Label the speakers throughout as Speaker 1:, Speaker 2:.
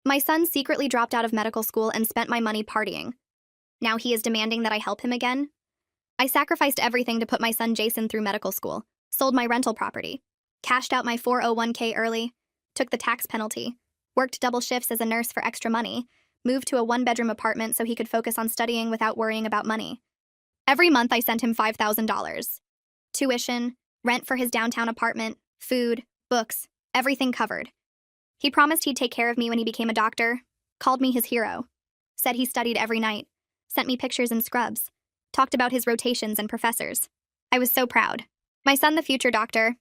Speaker 1: My son secretly dropped out of medical school and spent my money partying. Now he is demanding that I help him again? I sacrificed everything to put my son Jason through medical school, sold my rental property, cashed out my 401k early, took the tax penalty, worked double shifts as a nurse for extra money, moved to a one-bedroom apartment so he could focus on studying without worrying about money. Every month I sent him $5,000. Tuition, rent for his downtown apartment, food, books, everything covered. He promised he'd take care of me when he became a doctor, called me his hero, said he studied every night, sent me pictures in scrubs, talked about his rotations and professors. I was so proud. My son, the future doctor,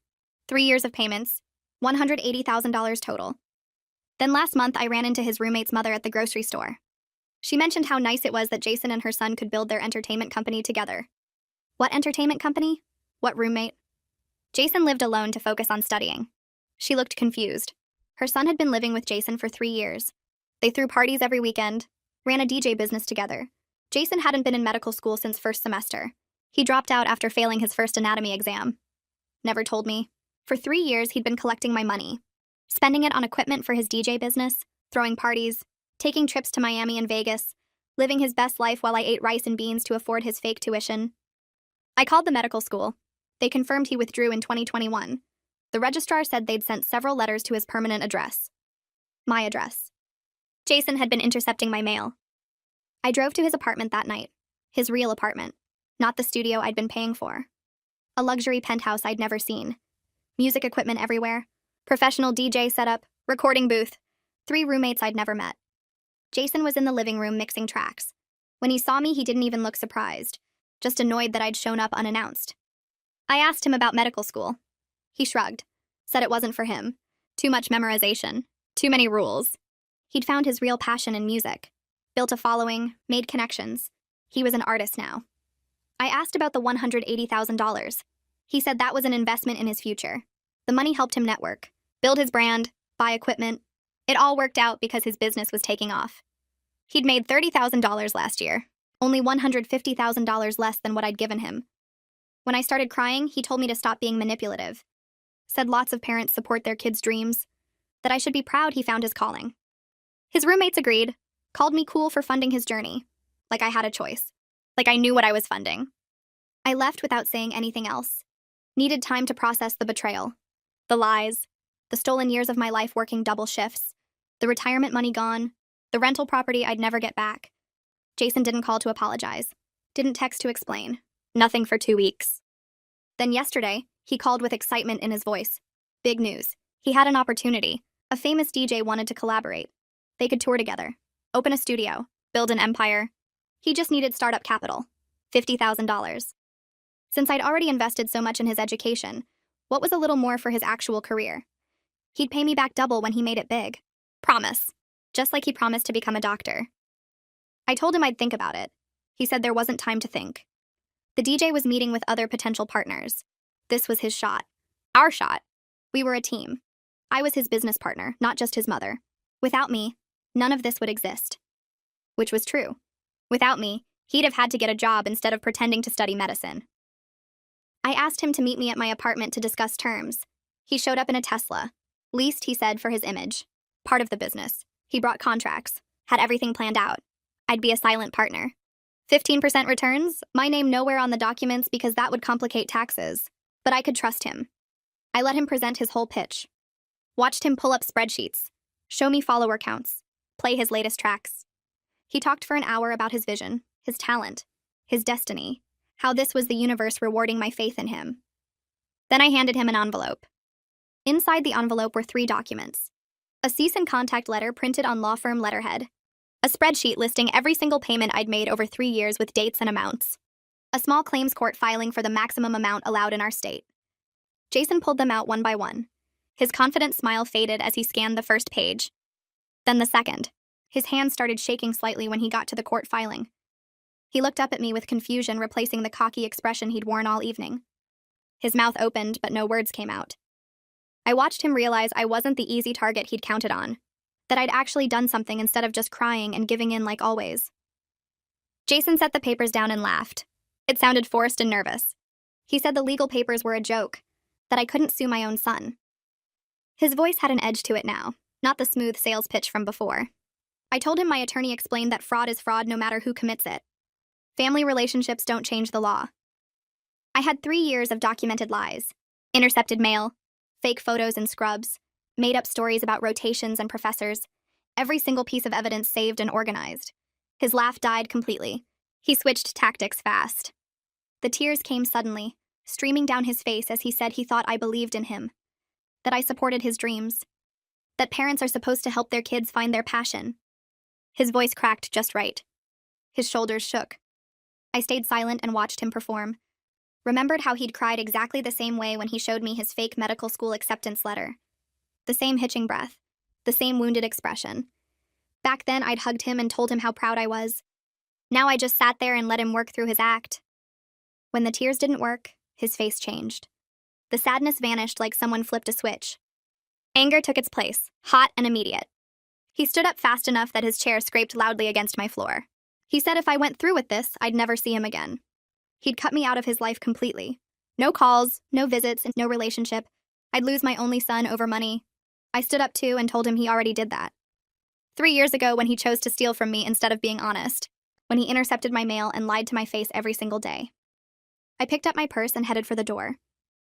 Speaker 1: 3 years of payments, $180,000 total. Then last month, I ran into his roommate's mother at the grocery store. She mentioned how nice it was that Jason and her son could build their entertainment company together. What entertainment company? What roommate? Jason lived alone to focus on studying. She looked confused. Her son had been living with Jason for 3 years. They threw parties every weekend, ran a DJ business together. Jason hadn't been in medical school since first semester. He dropped out after failing his first anatomy exam. Never told me. For 3 years, he'd been collecting my money, spending it on equipment for his DJ business, throwing parties, taking trips to Miami and Vegas, living his best life while I ate rice and beans to afford his fake tuition. I called the medical school. They confirmed he withdrew in 2021. The registrar said they'd sent several letters to his permanent address. My address. Jason had been intercepting my mail. I drove to his apartment that night. His real apartment, not the studio I'd been paying for. A luxury penthouse I'd never seen. Music equipment everywhere. Professional DJ setup, recording booth. 3 roommates I'd never met. Jason was in the living room mixing tracks. When he saw me, he didn't even look surprised, just annoyed that I'd shown up unannounced. I asked him about medical school. He shrugged, said it wasn't for him. Too much memorization, too many rules. He'd found his real passion in music, built a following, made connections. He was an artist now. I asked about the $180,000. He said that was an investment in his future. The money helped him network, build his brand, buy equipment. It all worked out because his business was taking off. He'd made $30,000 last year, only $150,000 less than what I'd given him. When I started crying, he told me to stop being manipulative. Said lots of parents support their kids' dreams, that I should be proud he found his calling. His roommates agreed, called me cool for funding his journey, like I had a choice, like I knew what I was funding. I left without saying anything else. Needed time to process the betrayal, the lies, the stolen years of my life working double shifts, the retirement money gone, the rental property I'd never get back. Jason didn't call to apologize, didn't text to explain, nothing for 2 weeks. Then yesterday, he called with excitement in his voice. Big news. He had an opportunity. A famous DJ wanted to collaborate. They could tour together, open a studio, build an empire. He just needed startup capital, $50,000. Since I'd already invested so much in his education, what was a little more for his actual career? He'd pay me back double when he made it big. Promise. Just like he promised to become a doctor. I told him I'd think about it. He said there wasn't time to think. The DJ was meeting with other potential partners. This was his shot. Our shot. We were a team. I was his business partner, not just his mother. Without me, none of this would exist. Which was true. Without me, he'd have had to get a job instead of pretending to study medicine. I asked him to meet me at my apartment to discuss terms. He showed up in a Tesla. Leased, he said, for his image. Part of the business. He brought contracts. Had everything planned out. I'd be a silent partner. 15% returns? My name nowhere on the documents because that would complicate taxes. But I could trust him. I let him present his whole pitch. Watched him pull up spreadsheets. Show me follower counts. Play his latest tracks. He talked for an hour about his vision, his talent, his destiny, how this was the universe rewarding my faith in him. Then I handed him an envelope. Inside the envelope were 3 documents. A cease and contact letter printed on law firm letterhead. A spreadsheet listing every single payment I'd made over 3 years with dates and amounts. A small claims court filing for the maximum amount allowed in our state. Jason pulled them out one by one. His confident smile faded as he scanned the first page. Then the second. His hand started shaking slightly when he got to the court filing. He looked up at me with confusion replacing the cocky expression he'd worn all evening. His mouth opened, but no words came out. I watched him realize I wasn't the easy target he'd counted on, that I'd actually done something instead of just crying and giving in like always. Jason set the papers down and laughed. It sounded forced and nervous. He said the legal papers were a joke, that I couldn't sue my own son. His voice had an edge to it now, not the smooth sales pitch from before. I told him my attorney explained that fraud is fraud no matter who commits it. Family relationships don't change the law. I had 3 years of documented lies, intercepted mail, fake photos and scrubs, made up stories about rotations and professors, every single piece of evidence saved and organized. His laugh died completely. He switched tactics fast. The tears came suddenly, streaming down his face as he said he thought I believed in him, that I supported his dreams, that parents are supposed to help their kids find their passion. His voice cracked just right. His shoulders shook. I stayed silent and watched him perform. Remembered how he'd cried exactly the same way when he showed me his fake medical school acceptance letter. The same hitching breath, the same wounded expression. Back then, I'd hugged him and told him how proud I was. Now I just sat there and let him work through his act. When the tears didn't work, his face changed. The sadness vanished like someone flipped a switch. Anger took its place, hot and immediate. He stood up fast enough that his chair scraped loudly against my floor. He said if I went through with this, I'd never see him again. He'd cut me out of his life completely. No calls, no visits, and no relationship. I'd lose my only son over money. I stood up too and told him he already did that. 3 years ago when he chose to steal from me instead of being honest. When he intercepted my mail and lied to my face every single day. I picked up my purse and headed for the door.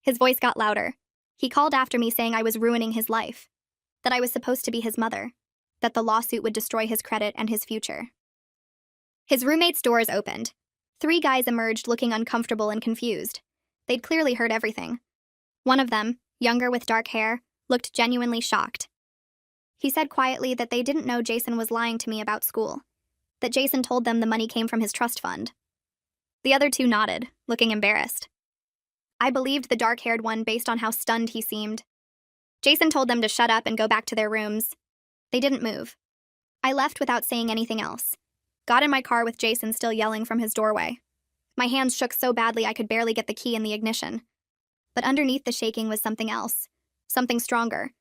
Speaker 1: His voice got louder. He called after me saying I was ruining his life. That I was supposed to be his mother. That the lawsuit would destroy his credit and his future. His roommate's doors opened. 3 guys emerged looking uncomfortable and confused. They'd clearly heard everything. One of them, younger with dark hair, looked genuinely shocked. He said quietly that they didn't know Jason was lying to me about school. That Jason told them the money came from his trust fund. The other 2 nodded, looking embarrassed. I believed the dark-haired one based on how stunned he seemed. Jason told them to shut up and go back to their rooms. They didn't move. I left without saying anything else. Got in my car with Jason still yelling from his doorway. My hands shook so badly I could barely get the key in the ignition. But underneath the shaking was something else. Something stronger.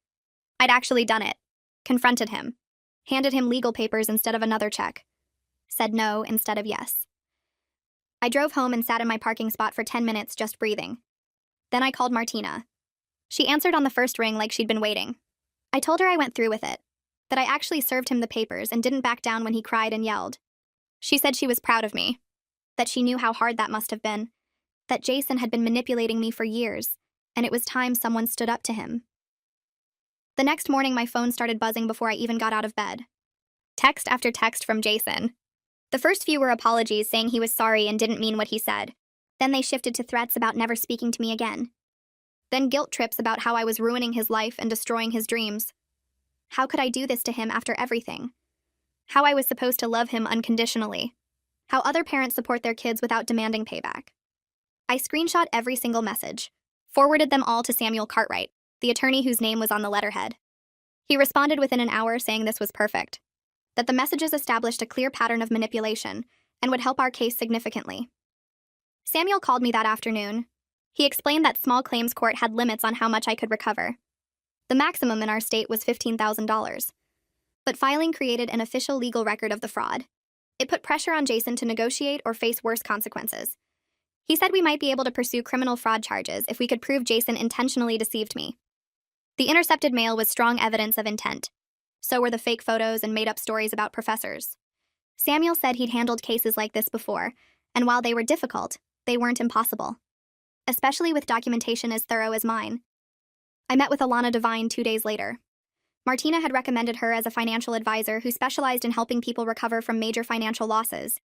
Speaker 1: I'd actually done it. Confronted him. Handed him legal papers instead of another check. Said no instead of yes. I drove home and sat in my parking spot for 10 minutes just breathing. Then I called Martina. She answered on the first ring like she'd been waiting. I told her I went through with it. That I actually served him the papers and didn't back down when he cried and yelled. She said she was proud of me. That she knew how hard that must have been. That Jason had been manipulating me for years, and it was time someone stood up to him. The next morning my phone started buzzing before I even got out of bed. Text after text from Jason. The first few were apologies saying he was sorry and didn't mean what he said. Then they shifted to threats about never speaking to me again. Then guilt trips about how I was ruining his life and destroying his dreams. How could I do this to him after everything? How I was supposed to love him unconditionally. How other parents support their kids without demanding payback. I screenshot every single message, forwarded them all to Samuel Cartwright, the attorney whose name was on the letterhead. He responded within an hour saying this was perfect. That the messages established a clear pattern of manipulation and would help our case significantly. Samuel called me that afternoon. He explained that small claims court had limits on how much I could recover. The maximum in our state was $15,000. But filing created an official legal record of the fraud. It put pressure on Jason to negotiate or face worse consequences. He said we might be able to pursue criminal fraud charges if we could prove Jason intentionally deceived me. The intercepted mail was strong evidence of intent. So were the fake photos and made-up stories about professors. Samuel said he'd handled cases like this before, and while they were difficult, they weren't impossible. Especially with documentation as thorough as mine. I met with Alana Devine 2 days later. Martina had recommended her as a financial advisor who specialized in helping people recover from major financial losses.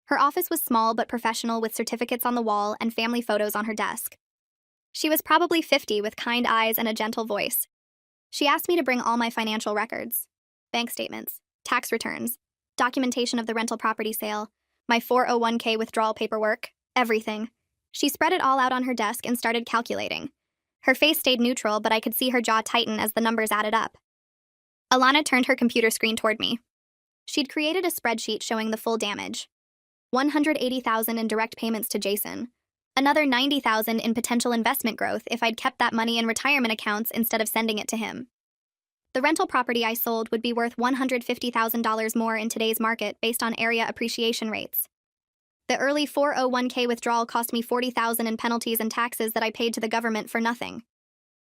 Speaker 1: Her office was small but professional with certificates on the wall and family photos on her desk. She was probably 50 with kind eyes and a gentle voice. She asked me to bring all my financial records, bank statements, tax returns, documentation of the rental property sale, my 401k withdrawal paperwork, everything. She spread it all out on her desk and started calculating. Her face stayed neutral, but I could see her jaw tighten as the numbers added up. Alana turned her computer screen toward me. She'd created a spreadsheet showing the full damage. $180,000 in direct payments to Jason. Another $90,000 in potential investment growth if I'd kept that money in retirement accounts instead of sending it to him. The rental property I sold would be worth $150,000 more in today's market based on area appreciation rates. The early 401k withdrawal cost me $40,000 in penalties and taxes that I paid to the government for nothing.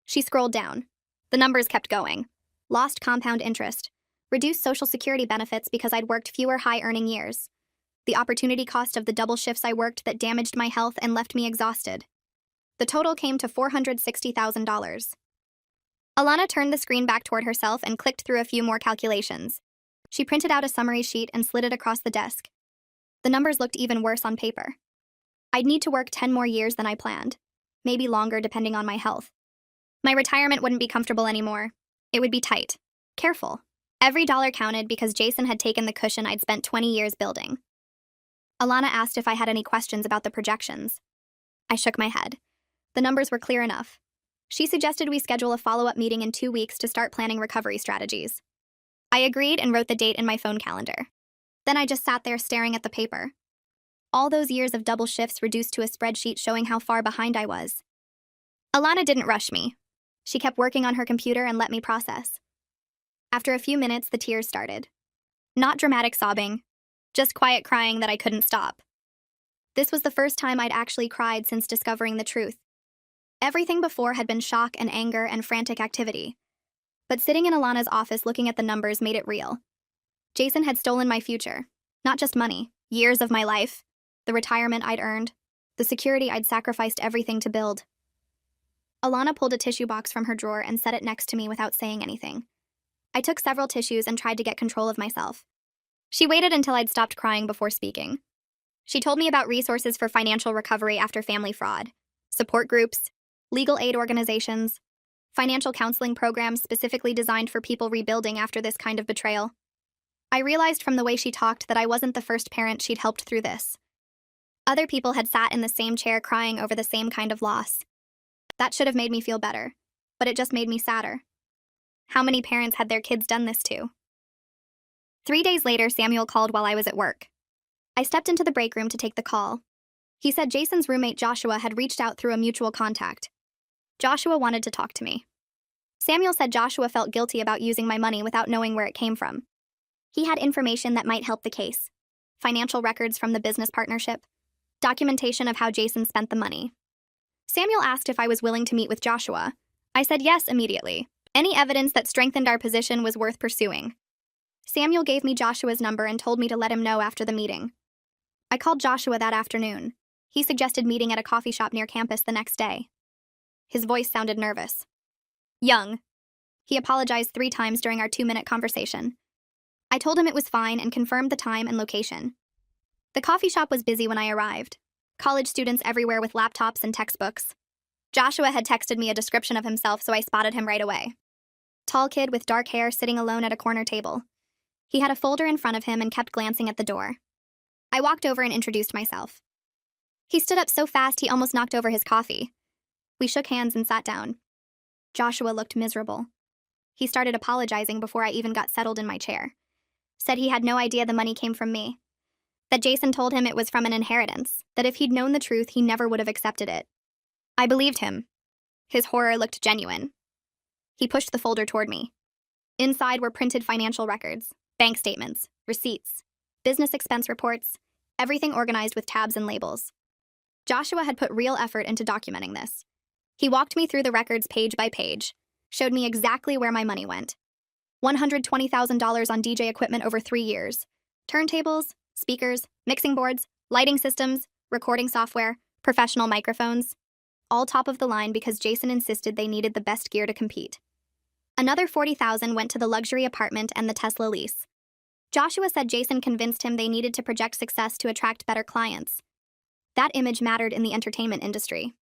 Speaker 1: She scrolled down. The numbers kept going. lost compound interest, reduced Social Security benefits because I'd worked fewer high-earning years, the opportunity cost of the double shifts I worked that damaged my health and left me exhausted. The total came to $460,000. Alana turned the screen back toward herself and clicked through a few more calculations. She printed out a summary sheet and slid it across the desk. The numbers looked even worse on paper. I'd need to work 10 more years than I planned, maybe longer depending on my health. My retirement wouldn't be comfortable anymore. It would be tight. Careful. Every dollar counted because Jason had taken the cushion I'd spent 20 years building. Alana asked if I had any questions about the projections. I shook my head. The numbers were clear enough. She suggested we schedule a follow-up meeting in 2 weeks to start planning recovery strategies. I agreed and wrote the date in my phone calendar. Then I just sat there staring at the paper. All those years of double shifts reduced to a spreadsheet showing how far behind I was. Alana didn't rush me. She kept working on her computer and let me process. After a few minutes, the tears started. Not dramatic sobbing, just quiet crying that I couldn't stop. This was the first time I'd actually cried since discovering the truth. Everything before had been shock and anger and frantic activity. But sitting in Alana's office looking at the numbers made it real. Jason had stolen my future. Not just money, years of my life, the retirement I'd earned, the security I'd sacrificed everything to build. Alana pulled a tissue box from her drawer and set it next to me without saying anything. I took several tissues and tried to get control of myself. She waited until I'd stopped crying before speaking. She told me about resources for financial recovery after family fraud, support groups, legal aid organizations, financial counseling programs specifically designed for people rebuilding after this kind of betrayal. I realized from the way she talked that I wasn't the first parent she'd helped through this. Other people had sat in the same chair crying over the same kind of loss. That should have made me feel better, but it just made me sadder. How many parents had their kids done this to? 3 days later, Samuel called while I was at work. I stepped into the break room to take the call. He said Jason's roommate Joshua had reached out through a mutual contact. Joshua wanted to talk to me. Samuel said Joshua felt guilty about using my money without knowing where it came from. He had information that might help the case. Financial records from the business partnership. Documentation of how Jason spent the money. Samuel asked if I was willing to meet with Joshua. I said yes immediately. Any evidence that strengthened our position was worth pursuing. Samuel gave me Joshua's number and told me to let him know after the meeting. I called Joshua that afternoon. He suggested meeting at a coffee shop near campus the next day. His voice sounded nervous. Young. He apologized 3 times during our 2-minute conversation. I told him it was fine and confirmed the time and location. The coffee shop was busy when I arrived. College students everywhere with laptops and textbooks. Joshua had texted me a description of himself, so I spotted him right away. Tall kid with dark hair sitting alone at a corner table. He had a folder in front of him and kept glancing at the door. I walked over and introduced myself. He stood up so fast he almost knocked over his coffee. We shook hands and sat down. Joshua looked miserable. He started apologizing before I even got settled in my chair. Said he had no idea the money came from me. That Jason told him it was from an inheritance, that if he'd known the truth, he never would have accepted it. I believed him. His horror looked genuine. He pushed the folder toward me. Inside were printed financial records, bank statements, receipts, business expense reports, everything organized with tabs and labels. Joshua had put real effort into documenting this. He walked me through the records page by page, showed me exactly where my money went. $120,000 on DJ equipment over 3 years. Turntables, speakers, mixing boards, lighting systems, recording software, professional microphones. All top of the line because Jason insisted they needed the best gear to compete. Another $40,000 went to the luxury apartment and the Tesla lease. Joshua said Jason convinced him they needed to project success to attract better clients. That image mattered in the entertainment industry.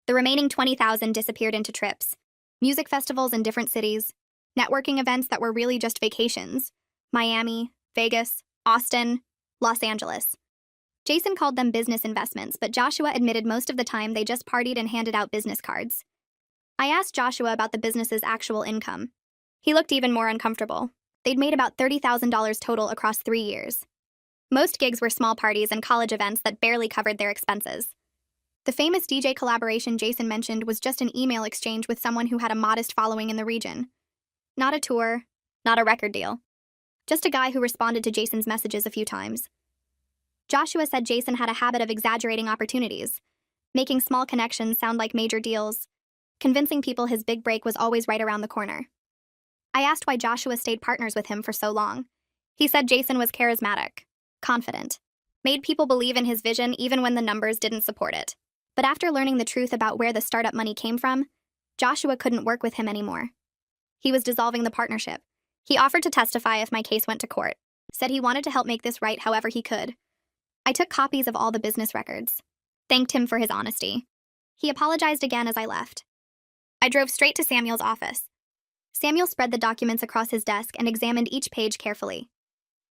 Speaker 1: The remaining $20,000 disappeared into trips, music festivals in different cities, networking events that were really just vacations. Miami, Vegas, Austin, Los Angeles. Jason called them business investments, but Joshua admitted most of the time they just partied and handed out business cards. I asked Joshua about the business's actual income. He looked even more uncomfortable. They'd made about $30,000 total across 3 years. Most gigs were small parties and college events that barely covered their expenses. The famous DJ collaboration Jason mentioned was just an email exchange with someone who had a modest following in the region. Not a tour, not a record deal. Just a guy who responded to Jason's messages a few times. Joshua said Jason had a habit of exaggerating opportunities, making small connections sound like major deals, convincing people his big break was always right around the corner. I asked why Joshua stayed partners with him for so long. He said Jason was charismatic, confident, made people believe in his vision even when the numbers didn't support it. But after learning the truth about where the startup money came from, Joshua couldn't work with him anymore. He was dissolving the partnership. He offered to testify if my case went to court, said he wanted to help make this right however he could. I took copies of all the business records, thanked him for his honesty. He apologized again as I left. I drove straight to Samuel's office. Samuel spread the documents across his desk and examined each page carefully.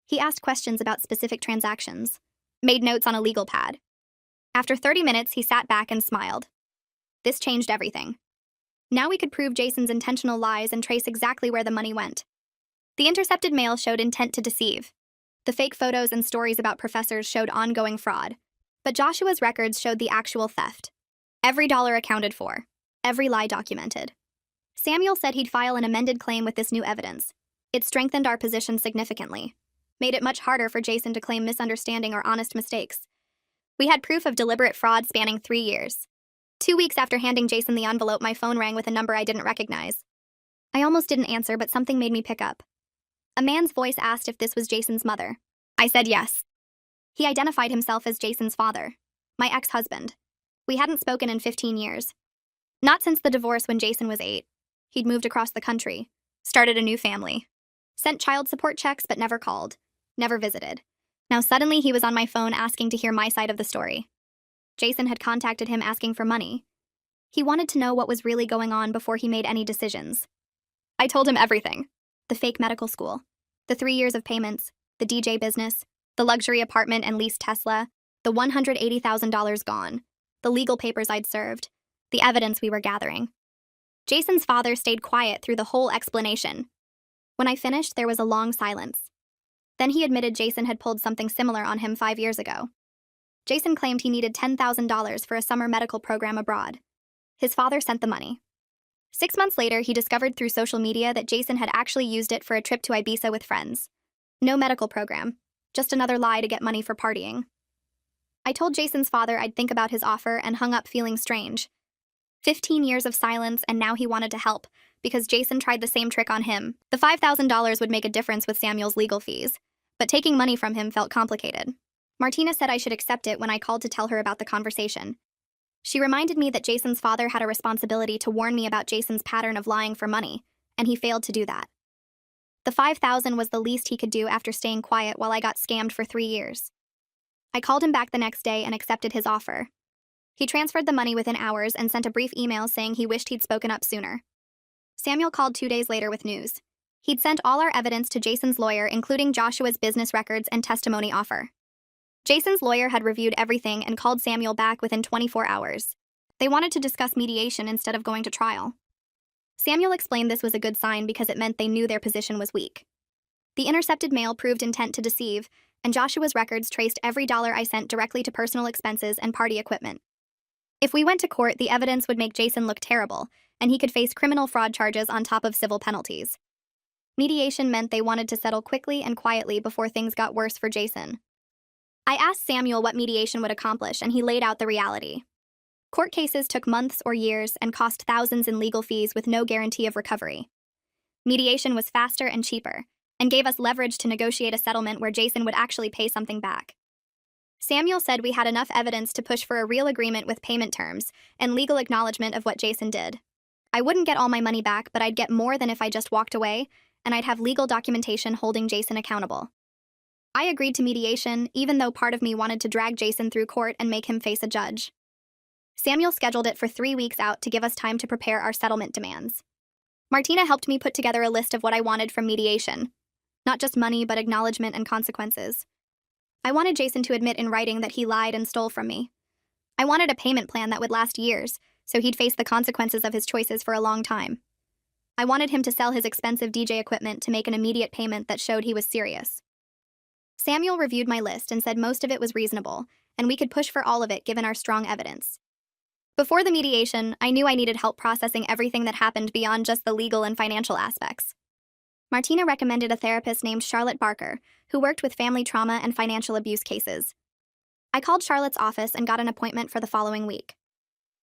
Speaker 1: He asked questions about specific transactions, made notes on a legal pad. After 30 minutes, he sat back and smiled. This changed everything. Now we could prove Jason's intentional lies and trace exactly where the money went. The intercepted mail showed intent to deceive. The fake photos and stories about professors showed ongoing fraud. But Joshua's records showed the actual theft. Every dollar accounted for. Every lie documented. Samuel said he'd file an amended claim with this new evidence. It strengthened our position significantly. Made it much harder for Jason to claim misunderstanding or honest mistakes. We had proof of deliberate fraud spanning 3 years. 2 weeks after handing Jason the envelope, my phone rang with a number I didn't recognize. I almost didn't answer, but something made me pick up. A man's voice asked if this was Jason's mother. I said yes. He identified himself as Jason's father, my ex-husband. We hadn't spoken in 15 years. Not since the divorce when Jason was 8. He'd moved across the country, started a new family, sent child support checks but never called, never visited. Now suddenly he was on my phone asking to hear my side of the story. Jason had contacted him asking for money. He wanted to know what was really going on before he made any decisions. I told him everything. The fake medical school, the 3 years of payments, the DJ business, the luxury apartment and leased Tesla, the $180,000 gone, the legal papers I'd served, the evidence we were gathering. Jason's father stayed quiet through the whole explanation. When I finished, there was a long silence. Then he admitted Jason had pulled something similar on him 5 years ago. Jason claimed he needed $10,000 for a summer medical program abroad. His father sent the money. 6 months later, he discovered through social media that Jason had actually used it for a trip to Ibiza with friends. No medical program, just another lie to get money for partying. I told Jason's father I'd think about his offer and hung up feeling strange. 15 years of silence, and now he wanted to help, because Jason tried the same trick on him. The $5,000 would make a difference with Samuel's legal fees, but taking money from him felt complicated. Martina said I should accept it when I called to tell her about the conversation. She reminded me that Jason's father had a responsibility to warn me about Jason's pattern of lying for money, and he failed to do that. The $5,000 was the least he could do after staying quiet while I got scammed for 3 years. I called him back the next day and accepted his offer. He transferred the money within hours and sent a brief email saying he wished he'd spoken up sooner. Samuel called 2 days later with news. He'd sent all our evidence to Jason's lawyer, including Joshua's business records and testimony offer. Jason's lawyer had reviewed everything and called Samuel back within 24 hours. They wanted to discuss mediation instead of going to trial. Samuel explained this was a good sign because it meant they knew their position was weak. The intercepted mail proved intent to deceive, and Joshua's records traced every dollar I sent directly to personal expenses and party equipment. If we went to court, the evidence would make Jason look terrible, and he could face criminal fraud charges on top of civil penalties. Mediation meant they wanted to settle quickly and quietly before things got worse for Jason. I asked Samuel what mediation would accomplish, and he laid out the reality. Court cases took months or years and cost thousands in legal fees with no guarantee of recovery. Mediation was faster and cheaper, and gave us leverage to negotiate a settlement where Jason would actually pay something back. Samuel said we had enough evidence to push for a real agreement with payment terms and legal acknowledgement of what Jason did. I wouldn't get all my money back, but I'd get more than if I just walked away, and I'd have legal documentation holding Jason accountable. I agreed to mediation, even though part of me wanted to drag Jason through court and make him face a judge. Samuel scheduled it for 3 weeks out to give us time to prepare our settlement demands. Martina helped me put together a list of what I wanted from mediation. Not just money, but acknowledgement and consequences. I wanted Jason to admit in writing that he lied and stole from me. I wanted a payment plan that would last years, so he'd face the consequences of his choices for a long time. I wanted him to sell his expensive DJ equipment to make an immediate payment that showed he was serious. Samuel reviewed my list and said most of it was reasonable, and we could push for all of it given our strong evidence. Before the mediation, I knew I needed help processing everything that happened beyond just the legal and financial aspects. Martina recommended a therapist named Charlotte Barker, who worked with family trauma and financial abuse cases. I called Charlotte's office and got an appointment for the following week.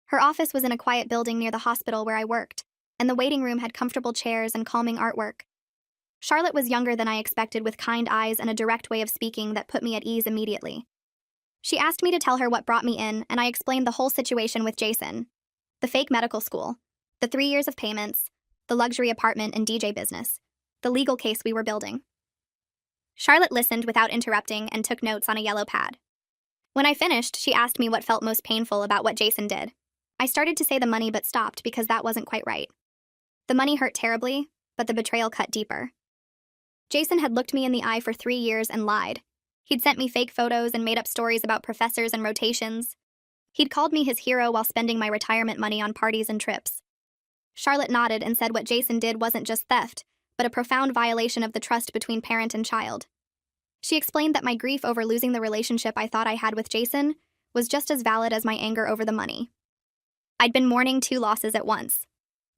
Speaker 1: Her office was in a quiet building near the hospital where I worked, and the waiting room had comfortable chairs and calming artwork. Charlotte was younger than I expected, with kind eyes and a direct way of speaking that put me at ease immediately. She asked me to tell her what brought me in, and I explained the whole situation with Jason. The fake medical school, the 3 years of payments, the luxury apartment and DJ business, the legal case we were building. Charlotte listened without interrupting and took notes on a yellow pad. When I finished, she asked me what felt most painful about what Jason did. I started to say the money but stopped because that wasn't quite right. The money hurt terribly, but the betrayal cut deeper. Jason had looked me in the eye for 3 years and lied. He'd sent me fake photos and made up stories about professors and rotations. He'd called me his hero while spending my retirement money on parties and trips. Charlotte nodded and said what Jason did wasn't just theft, but a profound violation of the trust between parent and child. She explained that my grief over losing the relationship I thought I had with Jason was just as valid as my anger over the money. I'd been mourning 2 losses at once: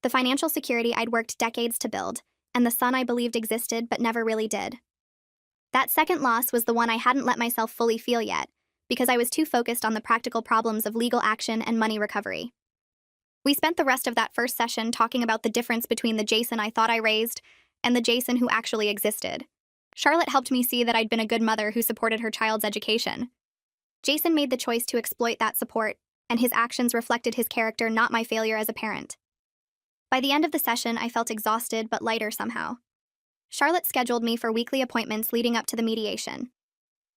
Speaker 1: the financial security I'd worked decades to build, and the son I believed existed but never really did. That second loss was the one I hadn't let myself fully feel yet, because I was too focused on the practical problems of legal action and money recovery. We spent the rest of that first session talking about the difference between the Jason I thought I raised and the Jason who actually existed. Charlotte helped me see that I'd been a good mother who supported her child's education. Jason made the choice to exploit that support, and his actions reflected his character, not my failure as a parent. By the end of the session, I felt exhausted but lighter somehow. Charlotte scheduled me for weekly appointments leading up to the mediation.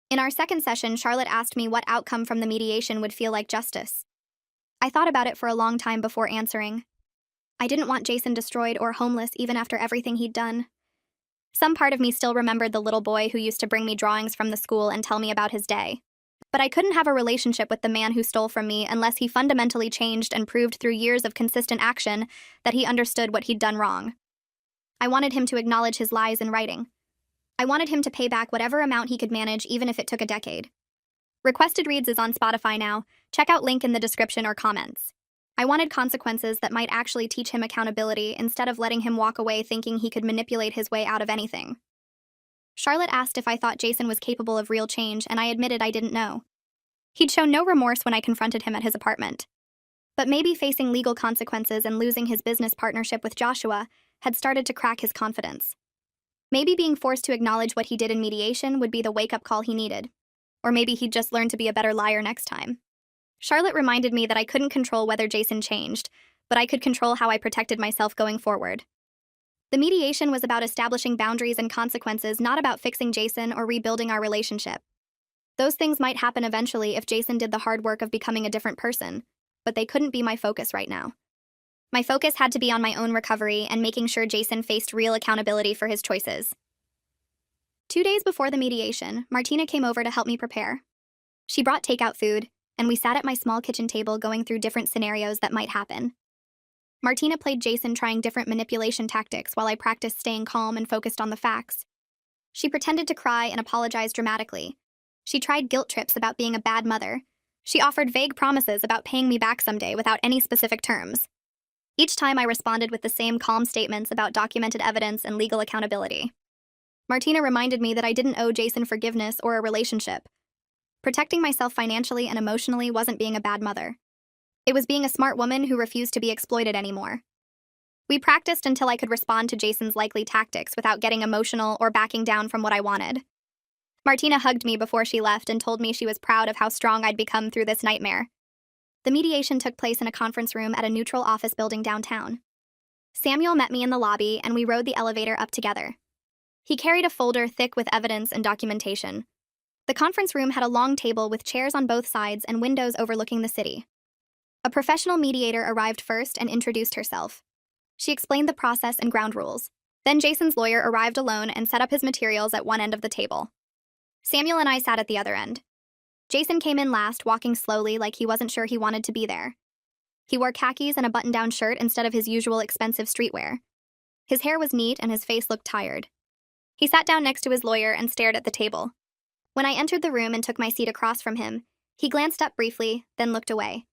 Speaker 1: In our second session, Charlotte asked me what outcome from the mediation would feel like justice. I thought about it for a long time before answering. I didn't want Jason destroyed or homeless even after everything he'd done. Some part of me still remembered the little boy who used to bring me drawings from the school and tell me about his day. But I couldn't have a relationship with the man who stole from me unless he fundamentally changed and proved through years of consistent action that he understood what he'd done wrong. I wanted him to acknowledge his lies in writing. I wanted him to pay back whatever amount he could manage, even if it took a decade. Requested Reads is on Spotify now. Check out link in the description or comments. I wanted consequences that might actually teach him accountability instead of letting him walk away thinking he could manipulate his way out of anything. Charlotte asked if I thought Jason was capable of real change, and I admitted I didn't know. He'd shown no remorse when I confronted him at his apartment. But maybe facing legal consequences and losing his business partnership with Joshua had started to crack his confidence. Maybe being forced to acknowledge what he did in mediation would be the wake-up call he needed. Or maybe he'd just learn to be a better liar next time. Charlotte reminded me that I couldn't control whether Jason changed, but I could control how I protected myself going forward. The mediation was about establishing boundaries and consequences, not about fixing Jason or rebuilding our relationship. Those things might happen eventually if Jason did the hard work of becoming a different person, but they couldn't be my focus right now. My focus had to be on my own recovery and making sure Jason faced real accountability for his choices. 2 days before the mediation, Martina came over to help me prepare. She brought takeout food, and we sat at my small kitchen table going through different scenarios that might happen. Martina played Jason, trying different manipulation tactics while I practiced staying calm and focused on the facts. She pretended to cry and apologize dramatically. She tried guilt trips about being a bad mother. She offered vague promises about paying me back someday without any specific terms. Each time I responded with the same calm statements about documented evidence and legal accountability. Martina reminded me that I didn't owe Jason forgiveness or a relationship. Protecting myself financially and emotionally wasn't being a bad mother. It was being a smart woman who refused to be exploited anymore. We practiced until I could respond to Jason's likely tactics without getting emotional or backing down from what I wanted. Martina hugged me before she left and told me she was proud of how strong I'd become through this nightmare. The mediation took place in a conference room at a neutral office building downtown. Samuel met me in the lobby, and we rode the elevator up together. He carried a folder thick with evidence and documentation. The conference room had a long table with chairs on both sides and windows overlooking the city. A professional mediator arrived first and introduced herself. She explained the process and ground rules. Then Jason's lawyer arrived alone and set up his materials at one end of the table. Samuel and I sat at the other end. Jason came in last, walking slowly like he wasn't sure he wanted to be there. He wore khakis and a button-down shirt instead of his usual expensive streetwear. His hair was neat and his face looked tired. He sat down next to his lawyer and stared at the table. When I entered the room and took my seat across from him, he glanced up briefly, then looked away.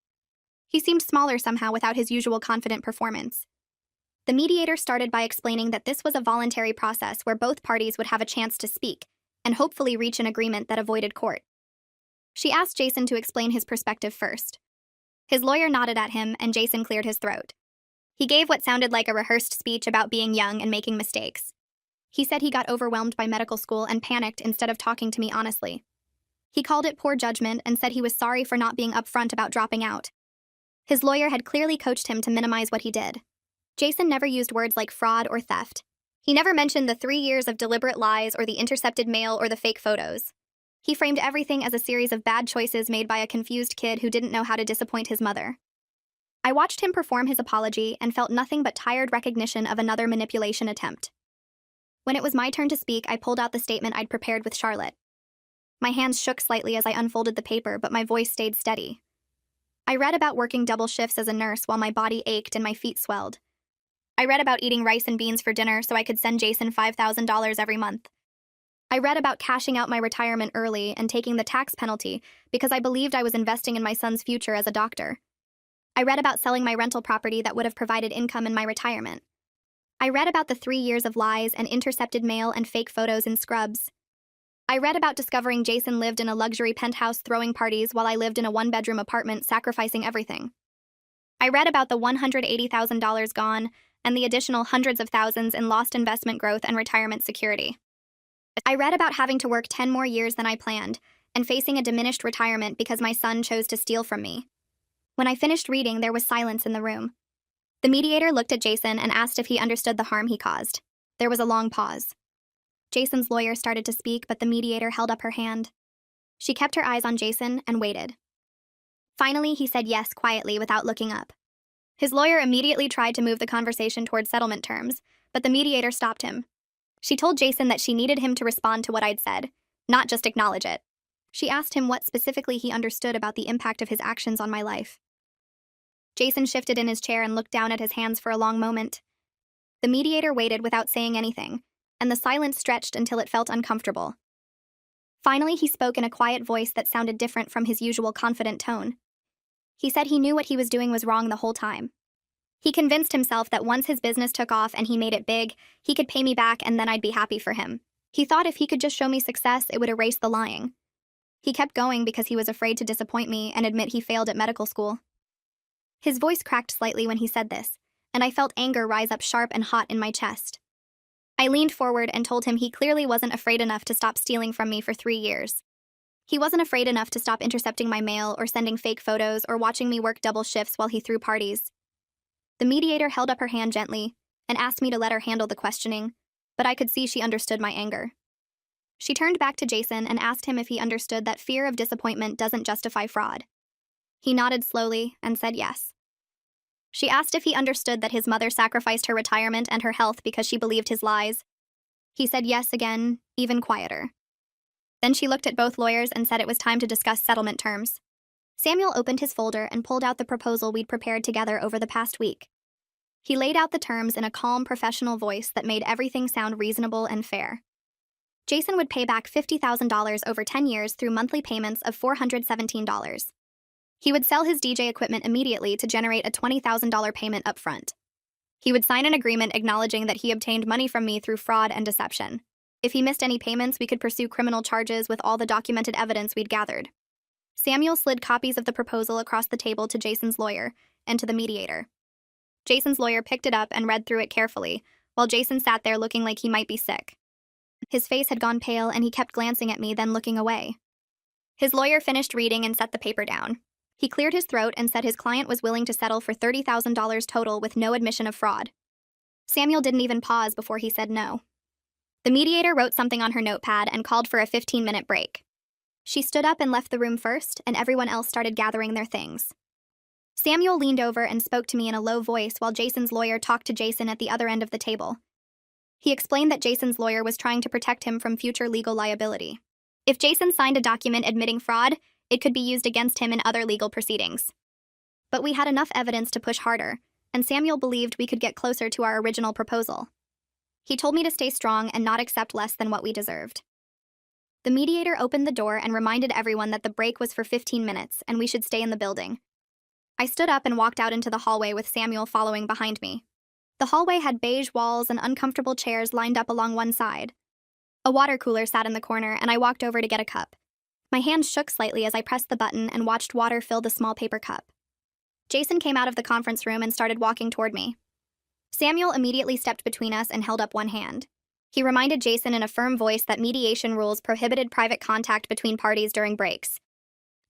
Speaker 1: He seemed smaller somehow without his usual confident performance. The mediator started by explaining that this was a voluntary process where both parties would have a chance to speak and hopefully reach an agreement that avoided court. She asked Jason to explain his perspective first. His lawyer nodded at him, and Jason cleared his throat. He gave what sounded like a rehearsed speech about being young and making mistakes. He said he got overwhelmed by medical school and panicked instead of talking to me honestly. He called it poor judgment and said he was sorry for not being upfront about dropping out. His lawyer had clearly coached him to minimize what he did. Jason never used words like fraud or theft. He never mentioned the 3 years of deliberate lies or the intercepted mail or the fake photos. He framed everything as a series of bad choices made by a confused kid who didn't know how to disappoint his mother. I watched him perform his apology and felt nothing but tired recognition of another manipulation attempt. When it was my turn to speak, I pulled out the statement I'd prepared with Charlotte. My hands shook slightly as I unfolded the paper, but my voice stayed steady. I read about working double shifts as a nurse while my body ached and my feet swelled. I read about eating rice and beans for dinner so I could send Jason $5,000 every month. I read about cashing out my retirement early and taking the tax penalty because I believed I was investing in my son's future as a doctor. I read about selling my rental property that would have provided income in my retirement. I read about the 3 years of lies and intercepted mail and fake photos in Scrubs. I read about discovering Jason lived in a luxury penthouse throwing parties while I lived in a 1-bedroom apartment sacrificing everything. I read about the $180,000 gone and the additional hundreds of thousands in lost investment growth and retirement security. I read about having to work 10 more years than I planned and facing a diminished retirement because my son chose to steal from me. When I finished reading, there was silence in the room. The mediator looked at Jason and asked if he understood the harm he caused. There was a long pause. Jason's lawyer started to speak, but the mediator held up her hand. She kept her eyes on Jason and waited. Finally, he said yes quietly without looking up. His lawyer immediately tried to move the conversation toward settlement terms, but the mediator stopped him. She told Jason that she needed him to respond to what I'd said, not just acknowledge it. She asked him what specifically he understood about the impact of his actions on my life. Jason shifted in his chair and looked down at his hands for a long moment. The mediator waited without saying anything, and the silence stretched until it felt uncomfortable. Finally, he spoke in a quiet voice that sounded different from his usual confident tone. He said he knew what he was doing was wrong the whole time. He convinced himself that once his business took off and he made it big, he could pay me back and then I'd be happy for him. He thought if he could just show me success, it would erase the lying. He kept going because he was afraid to disappoint me and admit he failed at medical school. His voice cracked slightly when he said this, and I felt anger rise up sharp and hot in my chest. I leaned forward and told him he clearly wasn't afraid enough to stop stealing from me for 3 years. He wasn't afraid enough to stop intercepting my mail or sending fake photos or watching me work double shifts while he threw parties. The mediator held up her hand gently and asked me to let her handle the questioning, but I could see she understood my anger. She turned back to Jason and asked him if he understood that fear of disappointment doesn't justify fraud. He nodded slowly and said yes. She asked if he understood that his mother sacrificed her retirement and her health because she believed his lies. He said yes again, even quieter. Then she looked at both lawyers and said it was time to discuss settlement terms. Samuel opened his folder and pulled out the proposal we'd prepared together over the past week. He laid out the terms in a calm, professional voice that made everything sound reasonable and fair. Jason would pay back $50,000 over 10 years through monthly payments of $417. He would sell his DJ equipment immediately to generate a $20,000 payment up front. He would sign an agreement acknowledging that he obtained money from me through fraud and deception. If he missed any payments, we could pursue criminal charges with all the documented evidence we'd gathered. Samuel slid copies of the proposal across the table to Jason's lawyer and to the mediator. Jason's lawyer picked it up and read through it carefully, while Jason sat there looking like he might be sick. His face had gone pale and he kept glancing at me, then looking away. His lawyer finished reading and set the paper down. He cleared his throat and said his client was willing to settle for $30,000 total with no admission of fraud. Samuel didn't even pause before he said no. The mediator wrote something on her notepad and called for a 15-minute break. She stood up and left the room first, and everyone else started gathering their things. Samuel leaned over and spoke to me in a low voice while Jason's lawyer talked to Jason at the other end of the table. He explained that Jason's lawyer was trying to protect him from future legal liability. If Jason signed a document admitting fraud, it could be used against him in other legal proceedings. But we had enough evidence to push harder, and Samuel believed we could get closer to our original proposal. He told me to stay strong and not accept less than what we deserved. The mediator opened the door and reminded everyone that the break was for 15 minutes and we should stay in the building. I stood up and walked out into the hallway with Samuel following behind me. The hallway had beige walls and uncomfortable chairs lined up along one side. A water cooler sat in the corner, and I walked over to get a cup. My hands shook slightly as I pressed the button and watched water fill the small paper cup. Jason came out of the conference room and started walking toward me. Samuel immediately stepped between us and held up one hand. He reminded Jason in a firm voice that mediation rules prohibited private contact between parties during breaks.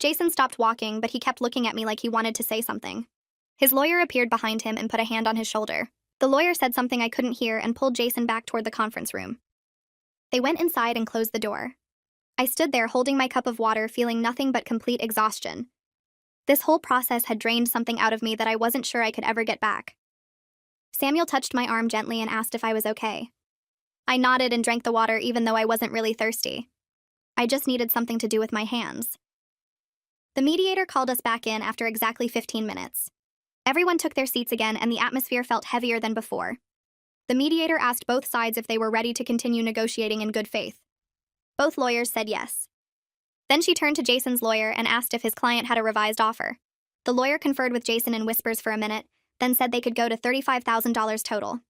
Speaker 1: Jason stopped walking, but he kept looking at me like he wanted to say something. His lawyer appeared behind him and put a hand on his shoulder. The lawyer said something I couldn't hear and pulled Jason back toward the conference room. They went inside and closed the door. I stood there holding my cup of water, feeling nothing but complete exhaustion. This whole process had drained something out of me that I wasn't sure I could ever get back. Samuel touched my arm gently and asked if I was okay. I nodded and drank the water even though I wasn't really thirsty. I just needed something to do with my hands. The mediator called us back in after exactly 15 minutes. Everyone took their seats again and the atmosphere felt heavier than before. The mediator asked both sides if they were ready to continue negotiating in good faith. Both lawyers said yes. Then she turned to Jason's lawyer and asked if his client had a revised offer. The lawyer conferred with Jason in whispers for a minute, then said they could go to $35,000 total.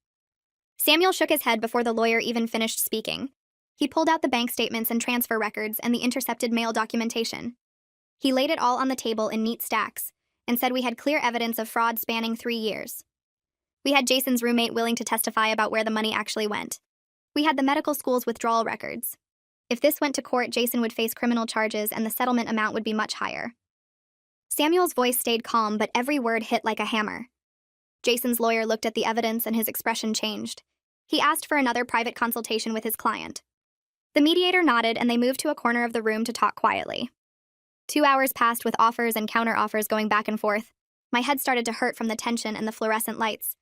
Speaker 1: Samuel shook his head before the lawyer even finished speaking. He pulled out the bank statements and transfer records and the intercepted mail documentation. He laid it all on the table in neat stacks and said we had clear evidence of fraud spanning 3 years. We had Jason's roommate willing to testify about where the money actually went. We had the medical school's withdrawal records. If this went to court, Jason would face criminal charges and the settlement amount would be much higher. Samuel's voice stayed calm, but every word hit like a hammer. Jason's lawyer looked at the evidence and his expression changed. He asked for another private consultation with his client. The mediator nodded and they moved to a corner of the room to talk quietly. 2 hours passed with offers and counter-offers going back and forth. My head started to hurt from the tension and the fluorescent lights.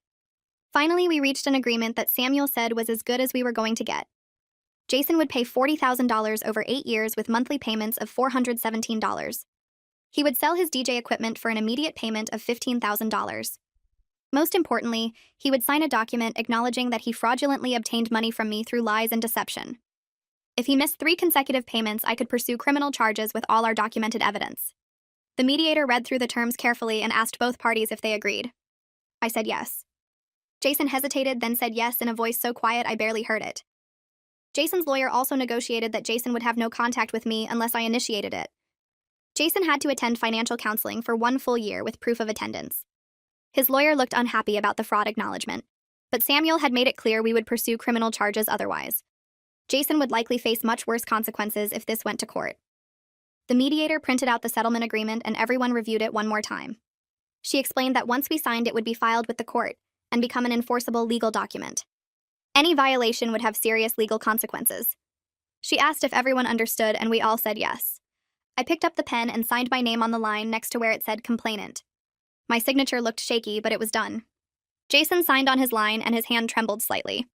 Speaker 1: Finally, we reached an agreement that Samuel said was as good as we were going to get. Jason would pay $40,000 over 8 years with monthly payments of $417. He would sell his DJ equipment for an immediate payment of $15,000. Most importantly, he would sign a document acknowledging that he fraudulently obtained money from me through lies and deception. If he missed 3 consecutive payments, I could pursue criminal charges with all our documented evidence. The mediator read through the terms carefully and asked both parties if they agreed. I said yes. Jason hesitated, then said yes in a voice so quiet I barely heard it. Jason's lawyer also negotiated that Jason would have no contact with me unless I initiated it. Jason had to attend financial counseling for 1 full year with proof of attendance. His lawyer looked unhappy about the fraud acknowledgement, but Samuel had made it clear we would pursue criminal charges otherwise. Jason would likely face much worse consequences if this went to court. The mediator printed out the settlement agreement and everyone reviewed it one more time. She explained that once we signed it would be filed with the court and become an enforceable legal document. Any violation would have serious legal consequences. She asked if everyone understood and we all said yes. I picked up the pen and signed my name on the line next to where it said complainant. My signature looked shaky, but it was done. Jason signed on his line and his hand trembled slightly.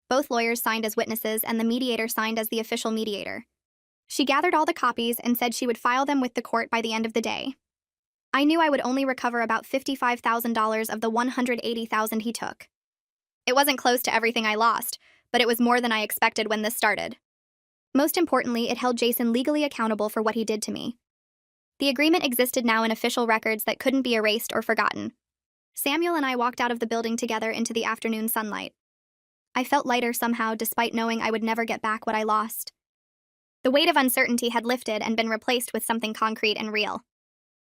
Speaker 1: Both lawyers signed as witnesses and the mediator signed as the official mediator. She gathered all the copies and said she would file them with the court by the end of the day. I knew I would only recover about $55,000 of the $180,000 he took. It wasn't close to everything I lost, but it was more than I expected when this started. Most importantly, it held Jason legally accountable for what he did to me. The agreement existed now in official records that couldn't be erased or forgotten. Samuel and I walked out of the building together into the afternoon sunlight. I felt lighter somehow, despite knowing I would never get back what I lost. The weight of uncertainty had lifted and been replaced with something concrete and real.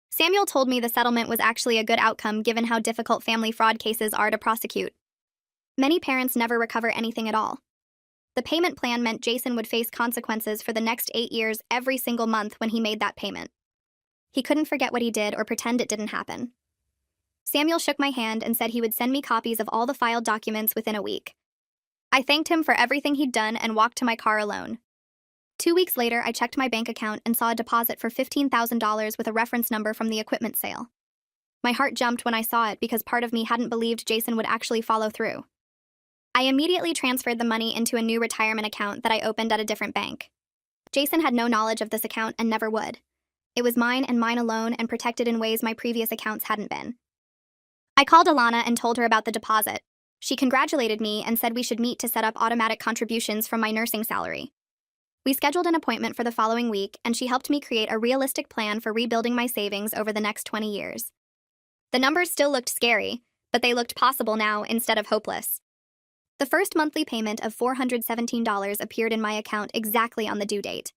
Speaker 1: Samuel told me the settlement was actually a good outcome given how difficult family fraud cases are to prosecute. Many parents never recover anything at all. The payment plan meant Jason would face consequences for the next 8 years every single month when he made that payment. He couldn't forget what he did or pretend it didn't happen. Samuel shook my hand and said he would send me copies of all the filed documents within a week. I thanked him for everything he'd done and walked to my car alone. 2 weeks later, I checked my bank account and saw a deposit for $15,000 with a reference number from the equipment sale. My heart jumped when I saw it because part of me hadn't believed Jason would actually follow through. I immediately transferred the money into a new retirement account that I opened at a different bank. Jason had no knowledge of this account and never would. It was mine and mine alone and protected in ways my previous accounts hadn't been. I called Alana and told her about the deposit. She congratulated me and said we should meet to set up automatic contributions from my nursing salary. We scheduled an appointment for the following week, and she helped me create a realistic plan for rebuilding my savings over the next 20 years. The numbers still looked scary, but they looked possible now instead of hopeless. The first monthly payment of $417 appeared in my account exactly on the due date.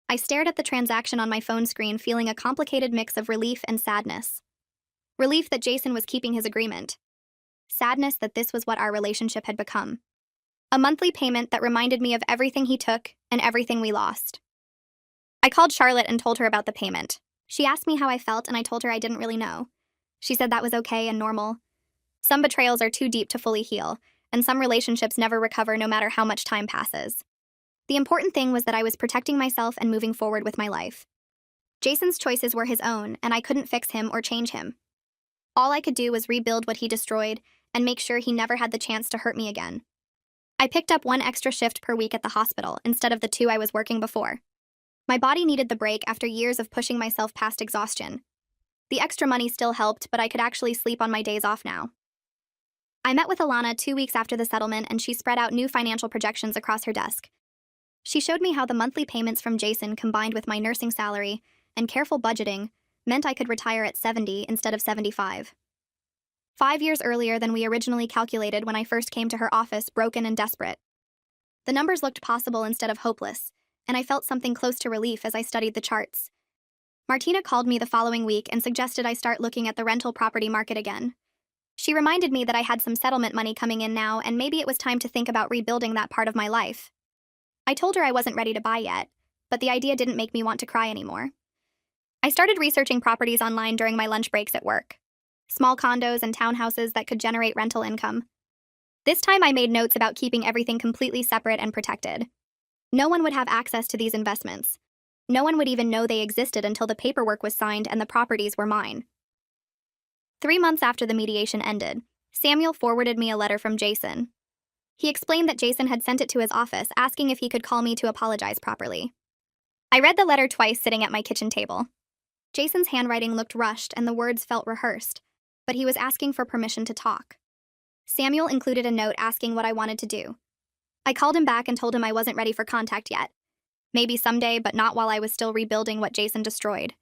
Speaker 1: I stared at the transaction on my phone screen, feeling a complicated mix of relief and sadness. Relief that Jason was keeping his agreement. Sadness that this was what our relationship had become. A monthly payment that reminded me of everything he took and everything we lost. I called Charlotte and told her about the payment. She asked me how I felt, and I told her I didn't really know. She said that was okay and normal. Some betrayals are too deep to fully heal, and some relationships never recover no matter how much time passes. The important thing was that I was protecting myself and moving forward with my life. Jason's choices were his own, and I couldn't fix him or change him. All I could do was rebuild what he destroyed and make sure he never had the chance to hurt me again. I picked up 1 extra shift per week at the hospital instead of the 2 I was working before. My body needed the break after years of pushing myself past exhaustion. The extra money still helped, but I could actually sleep on my days off now. I met with Alana 2 weeks after the settlement, and she spread out new financial projections across her desk. She showed me how the monthly payments from Jason combined with my nursing salary and careful budgeting meant I could retire at 70 instead of 75. 5 years earlier than we originally calculated when I first came to her office, broken and desperate. The numbers looked possible instead of hopeless, and I felt something close to relief as I studied the charts. Martina called me the following week and suggested I start looking at the rental property market again. She reminded me that I had some settlement money coming in now, and maybe it was time to think about rebuilding that part of my life. I told her I wasn't ready to buy yet, but the idea didn't make me want to cry anymore. I started researching properties online during my lunch breaks at work. Small condos and townhouses that could generate rental income. This time I made notes about keeping everything completely separate and protected. No one would have access to these investments. No one would even know they existed until the paperwork was signed and the properties were mine. 3 months after the mediation ended, Samuel forwarded me a letter from Jason. He explained that Jason had sent it to his office, asking if he could call me to apologize properly. I read the letter twice sitting at my kitchen table. Jason's handwriting looked rushed and the words felt rehearsed, but he was asking for permission to talk. Samuel included a note asking what I wanted to do. I called him back and told him I wasn't ready for contact yet. Maybe someday, but not while I was still rebuilding what Jason destroyed.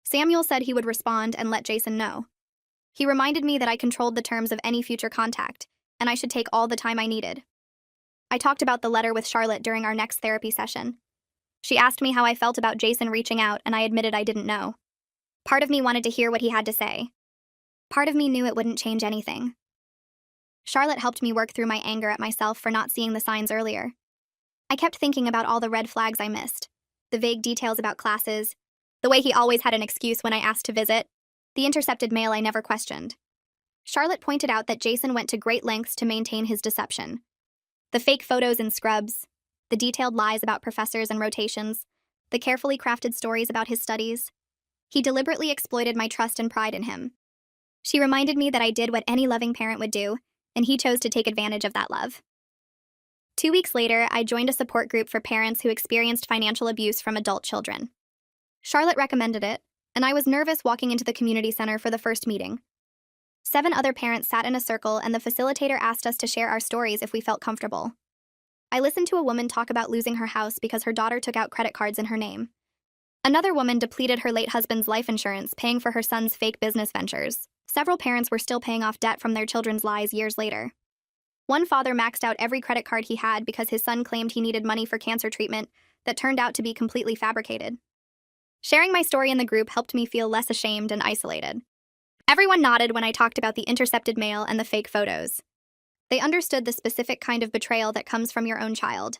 Speaker 1: Samuel said he would respond and let Jason know. He reminded me that I controlled the terms of any future contact, and I should take all the time I needed. I talked about the letter with Charlotte during our next therapy session. She asked me how I felt about Jason reaching out, and I admitted I didn't know. Part of me wanted to hear what he had to say. Part of me knew it wouldn't change anything. Charlotte helped me work through my anger at myself for not seeing the signs earlier. I kept thinking about all the red flags I missed, the vague details about classes, the way he always had an excuse when I asked to visit, the intercepted mail I never questioned. Charlotte pointed out that Jason went to great lengths to maintain his deception. The fake photos in scrubs, the detailed lies about professors and rotations, the carefully crafted stories about his studies. He deliberately exploited my trust and pride in him. She reminded me that I did what any loving parent would do, and he chose to take advantage of that love. 2 weeks later, I joined a support group for parents who experienced financial abuse from adult children. Charlotte recommended it, and I was nervous walking into the community center for the first meeting. 7 other parents sat in a circle, and the facilitator asked us to share our stories if we felt comfortable. I listened to a woman talk about losing her house because her daughter took out credit cards in her name. Another woman depleted her late husband's life insurance, paying for her son's fake business ventures. Several parents were still paying off debt from their children's lies years later. One father maxed out every credit card he had because his son claimed he needed money for cancer treatment that turned out to be completely fabricated. Sharing my story in the group helped me feel less ashamed and isolated. Everyone nodded when I talked about the intercepted mail and the fake photos. They understood the specific kind of betrayal that comes from your own child.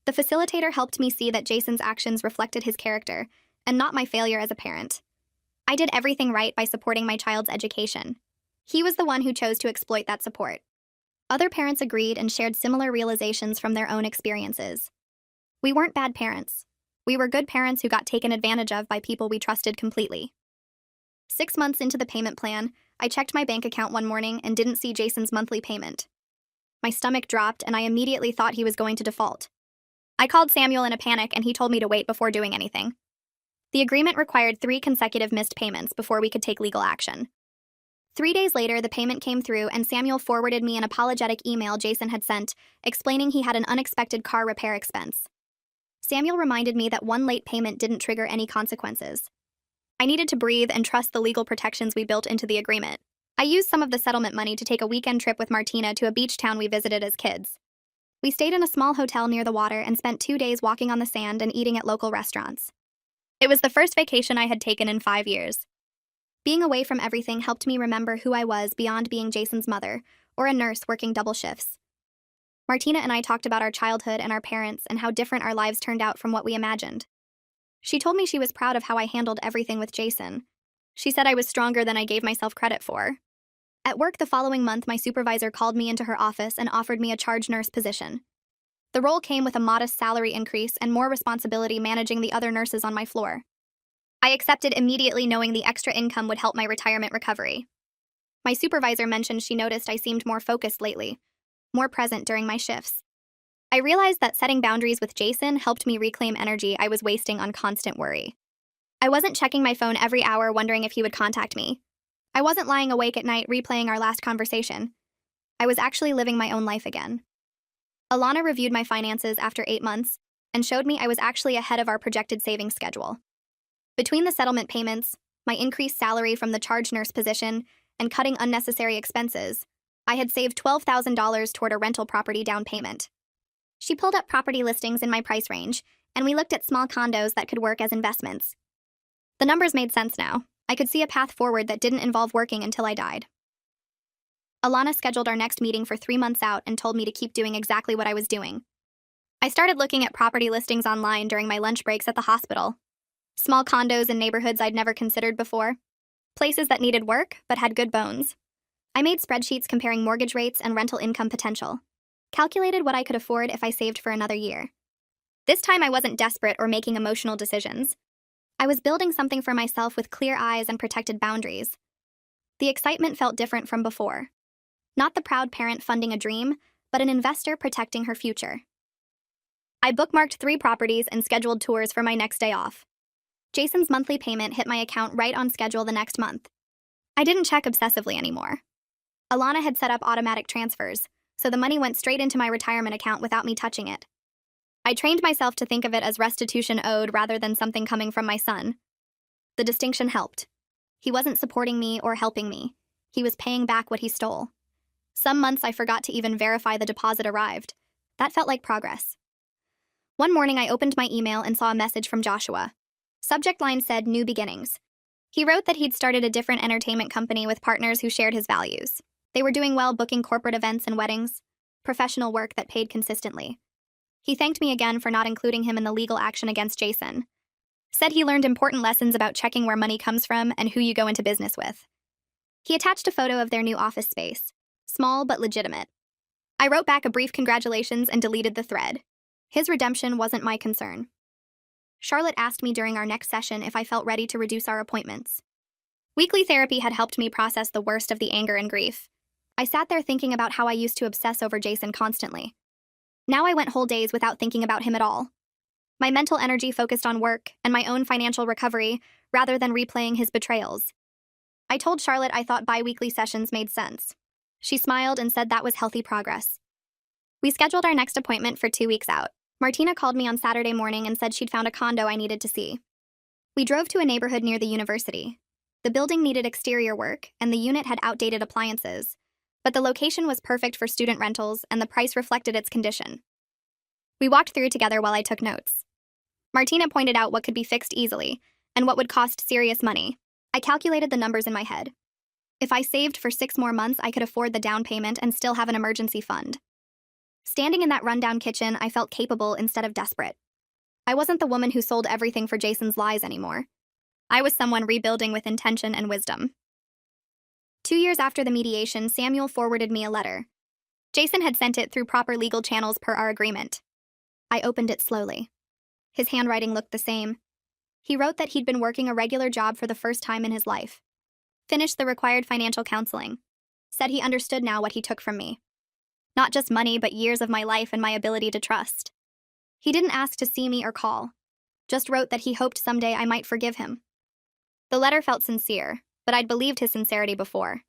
Speaker 1: The facilitator helped me see that Jason's actions reflected his character, and not my failure as a parent. I did everything right by supporting my child's education. He was the one who chose to exploit that support. Other parents agreed and shared similar realizations from their own experiences. We weren't bad parents. We were good parents who got taken advantage of by people we trusted completely. 6 months into the payment plan, I checked my bank account one morning and didn't see Jason's monthly payment. My stomach dropped, and I immediately thought he was going to default. I called Samuel in a panic, and he told me to wait before doing anything. The agreement required 3 consecutive missed payments before we could take legal action. 3 days later, the payment came through, and Samuel forwarded me an apologetic email Jason had sent, explaining he had an unexpected car repair expense. Samuel reminded me that one late payment didn't trigger any consequences. I needed to breathe and trust the legal protections we built into the agreement. I used some of the settlement money to take a weekend trip with Martina to a beach town we visited as kids. We stayed in a small hotel near the water and spent 2 days walking on the sand and eating at local restaurants. It was the first vacation I had taken in 5 years. Being away from everything helped me remember who I was beyond being Jason's mother or a nurse working double shifts. Martina and I talked about our childhood and our parents and how different our lives turned out from what we imagined. She told me she was proud of how I handled everything with Jason. She said I was stronger than I gave myself credit for. At work the following month, my supervisor called me into her office and offered me a charge nurse position. The role came with a modest salary increase and more responsibility managing the other nurses on my floor. I accepted immediately, knowing the extra income would help my retirement recovery. My supervisor mentioned she noticed I seemed more focused lately, more present during my shifts. I realized that setting boundaries with Jason helped me reclaim energy I was wasting on constant worry. I wasn't checking my phone every hour wondering if he would contact me. I wasn't lying awake at night replaying our last conversation. I was actually living my own life again. Alana reviewed my finances after 8 months and showed me I was actually ahead of our projected savings schedule. Between the settlement payments, my increased salary from the charge nurse position, and cutting unnecessary expenses, I had saved $12,000 toward a rental property down payment. She pulled up property listings in my price range, and we looked at small condos that could work as investments. The numbers made sense now. I could see a path forward that didn't involve working until I died. Alana scheduled our next meeting for 3 months out and told me to keep doing exactly what I was doing. I started looking at property listings online during my lunch breaks at the hospital. Small condos in neighborhoods I'd never considered before. Places that needed work but had good bones. I made spreadsheets comparing mortgage rates and rental income potential. Calculated what I could afford if I saved for another year. This time I wasn't desperate or making emotional decisions. I was building something for myself with clear eyes and protected boundaries. The excitement felt different from before. Not the proud parent funding a dream, but an investor protecting her future. I bookmarked 3 properties and scheduled tours for my next day off. Jason's monthly payment hit my account right on schedule the next month. I didn't check obsessively anymore. Alana had set up automatic transfers, so the money went straight into my retirement account without me touching it. I trained myself to think of it as restitution owed rather than something coming from my son. The distinction helped. He wasn't supporting me or helping me. He was paying back what he stole. Some months I forgot to even verify the deposit arrived. That felt like progress. One morning I opened my email and saw a message from Joshua. Subject line said, "New beginnings." He wrote that he'd started a different entertainment company with partners who shared his values. They were doing well booking corporate events and weddings, professional work that paid consistently. He thanked me again for not including him in the legal action against Jason. Said he learned important lessons about checking where money comes from and who you go into business with. He attached a photo of their new office space. Small but legitimate. I wrote back a brief congratulations and deleted the thread. His redemption wasn't my concern. Charlotte asked me during our next session if I felt ready to reduce our appointments. Weekly therapy had helped me process the worst of the anger and grief. I sat there thinking about how I used to obsess over Jason constantly. Now I went whole days without thinking about him at all. My mental energy focused on work and my own financial recovery rather than replaying his betrayals. I told Charlotte I thought bi-weekly sessions made sense. She smiled and said that was healthy progress. We scheduled our next appointment for 2 weeks out. Martina called me on Saturday morning and said she'd found a condo I needed to see. We drove to a neighborhood near the university. The building needed exterior work, and the unit had outdated appliances, but the location was perfect for student rentals and the price reflected its condition. We walked through together while I took notes. Martina pointed out what could be fixed easily and what would cost serious money. I calculated the numbers in my head. If I saved for 6 more months, I could afford the down payment and still have an emergency fund. Standing in that rundown kitchen, I felt capable instead of desperate. I wasn't the woman who sold everything for Jason's lies anymore. I was someone rebuilding with intention and wisdom. 2 years after the mediation, Samuel forwarded me a letter. Jason had sent it through proper legal channels per our agreement. I opened it slowly. His handwriting looked the same. He wrote that he'd been working a regular job for the first time in his life. Finished the required financial counseling. Said he understood now what he took from me. Not just money, but years of my life and my ability to trust. He didn't ask to see me or call. Just wrote that he hoped someday I might forgive him. The letter felt sincere, but I'd believed his sincerity before.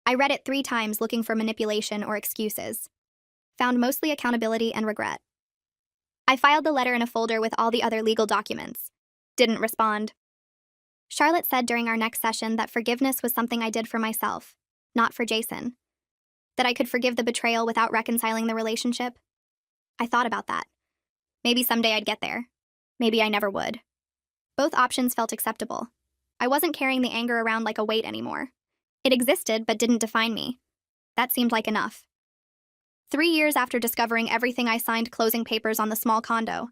Speaker 1: I read it 3 times looking for manipulation or excuses. Found mostly accountability and regret. I filed the letter in a folder with all the other legal documents. Didn't respond. Charlotte said during our next session that forgiveness was something I did for myself, not for Jason. That I could forgive the betrayal without reconciling the relationship. I thought about that. Maybe someday I'd get there. Maybe I never would. Both options felt acceptable. I wasn't carrying the anger around like a weight anymore. It existed but didn't define me. That seemed like enough. 3 years after discovering everything, I signed closing papers on the small condo.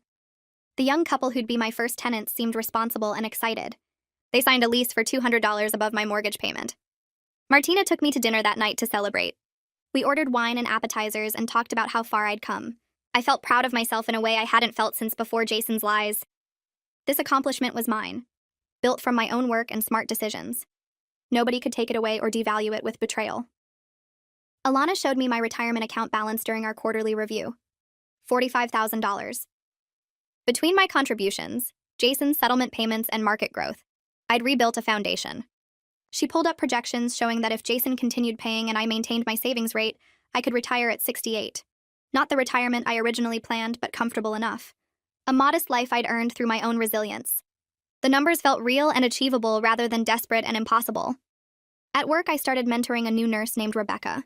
Speaker 1: The young couple who'd be my first tenants seemed responsible and excited. They signed a lease for $200 above my mortgage payment. Martina took me to dinner that night to celebrate. We ordered wine and appetizers and talked about how far I'd come. I felt proud of myself in a way I hadn't felt since before Jason's lies. This accomplishment was mine, built from my own work and smart decisions. Nobody could take it away or devalue it with betrayal. Alana showed me my retirement account balance during our quarterly review. $45,000. Between my contributions, Jason's settlement payments, and market growth, I'd rebuilt a foundation. She pulled up projections showing that if Jason continued paying and I maintained my savings rate, I could retire at 68. Not the retirement I originally planned, but comfortable enough. A modest life I'd earned through my own resilience. The numbers felt real and achievable rather than desperate and impossible. At work, I started mentoring a new nurse named Rebecca.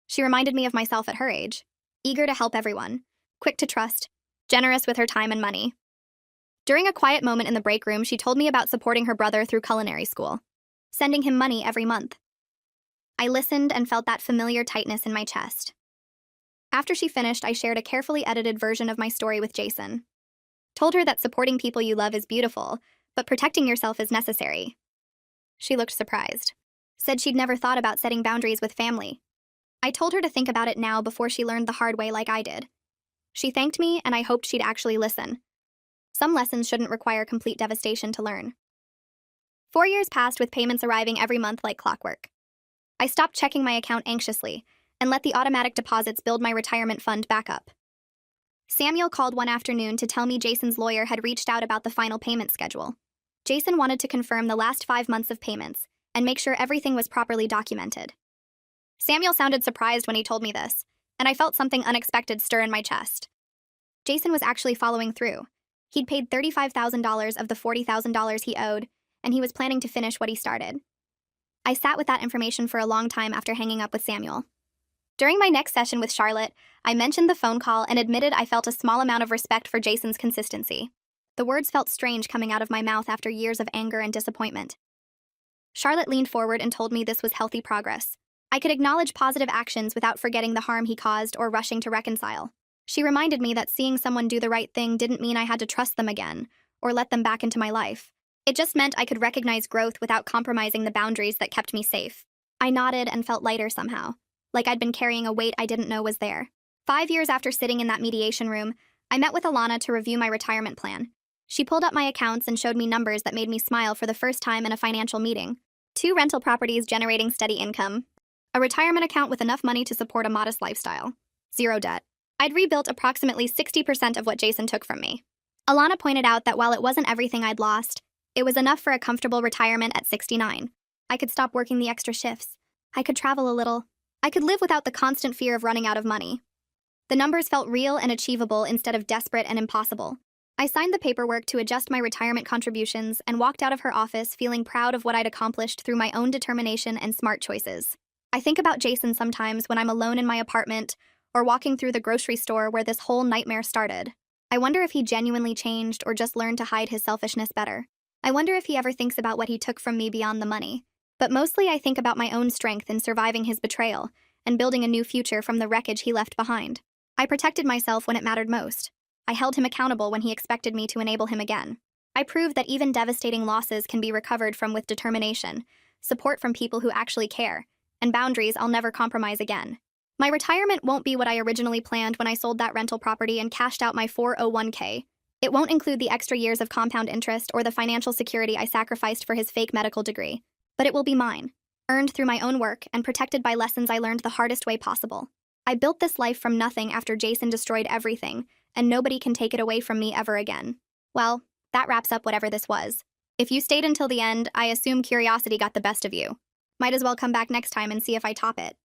Speaker 1: She reminded me of myself at her age, eager to help everyone, quick to trust, generous with her time and money. During a quiet moment in the break room, she told me about supporting her brother through culinary school, sending him money every month. I listened and felt that familiar tightness in my chest. After she finished, I shared a carefully edited version of my story with Jason. Told her that supporting people you love is beautiful, but protecting yourself is necessary. She looked surprised. Said she'd never thought about setting boundaries with family. I told her to think about it now before she learned the hard way like I did. She thanked me, and I hoped she'd actually listen. Some lessons shouldn't require complete devastation to learn. 4 years passed with payments arriving every month like clockwork. I stopped checking my account anxiously and let the automatic deposits build my retirement fund back up. Samuel called one afternoon to tell me Jason's lawyer had reached out about the final payment schedule. Jason wanted to confirm the last 5 months of payments and make sure everything was properly documented. Samuel sounded surprised when he told me this, and I felt something unexpected stir in my chest. Jason was actually following through. He'd paid $35,000 of the $40,000 he owed, and he was planning to finish what he started. I sat with that information for a long time after hanging up with Samuel. During my next session with Charlotte, I mentioned the phone call and admitted I felt a small amount of respect for Jason's consistency. The words felt strange coming out of my mouth after years of anger and disappointment. Charlotte leaned forward and told me this was healthy progress. I could acknowledge positive actions without forgetting the harm he caused or rushing to reconcile. She reminded me that seeing someone do the right thing didn't mean I had to trust them again or let them back into my life. It just meant I could recognize growth without compromising the boundaries that kept me safe. I nodded and felt lighter somehow, like I'd been carrying a weight I didn't know was there. 5 years after sitting in that mediation room, I met with Alana to review my retirement plan. She pulled up my accounts and showed me numbers that made me smile for the first time in a financial meeting. 2 rental properties generating steady income. A retirement account with enough money to support a modest lifestyle. 0 debt. I'd rebuilt approximately 60% of what Jason took from me. Alana pointed out that while it wasn't everything I'd lost, it was enough for a comfortable retirement at 69. I could stop working the extra shifts. I could travel a little. I could live without the constant fear of running out of money. The numbers felt real and achievable instead of desperate and impossible. I signed the paperwork to adjust my retirement contributions and walked out of her office feeling proud of what I'd accomplished through my own determination and smart choices. I think about Jason sometimes when I'm alone in my apartment or walking through the grocery store where this whole nightmare started. I wonder if he genuinely changed or just learned to hide his selfishness better. I wonder if he ever thinks about what he took from me beyond the money. But mostly I think about my own strength in surviving his betrayal and building a new future from the wreckage he left behind. I protected myself when it mattered most. I held him accountable when he expected me to enable him again. I proved that even devastating losses can be recovered from with determination, support from people who actually care, and boundaries I'll never compromise again. My retirement won't be what I originally planned when I sold that rental property and cashed out my 401k. It won't include the extra years of compound interest or the financial security I sacrificed for his fake medical degree. But it will be mine, earned through my own work and protected by lessons I learned the hardest way possible. I built this life from nothing after Jason destroyed everything, and nobody can take it away from me ever again. Well, that wraps up whatever this was. If you stayed until the end, I assume curiosity got the best of you. Might as well come back next time and see if I top it.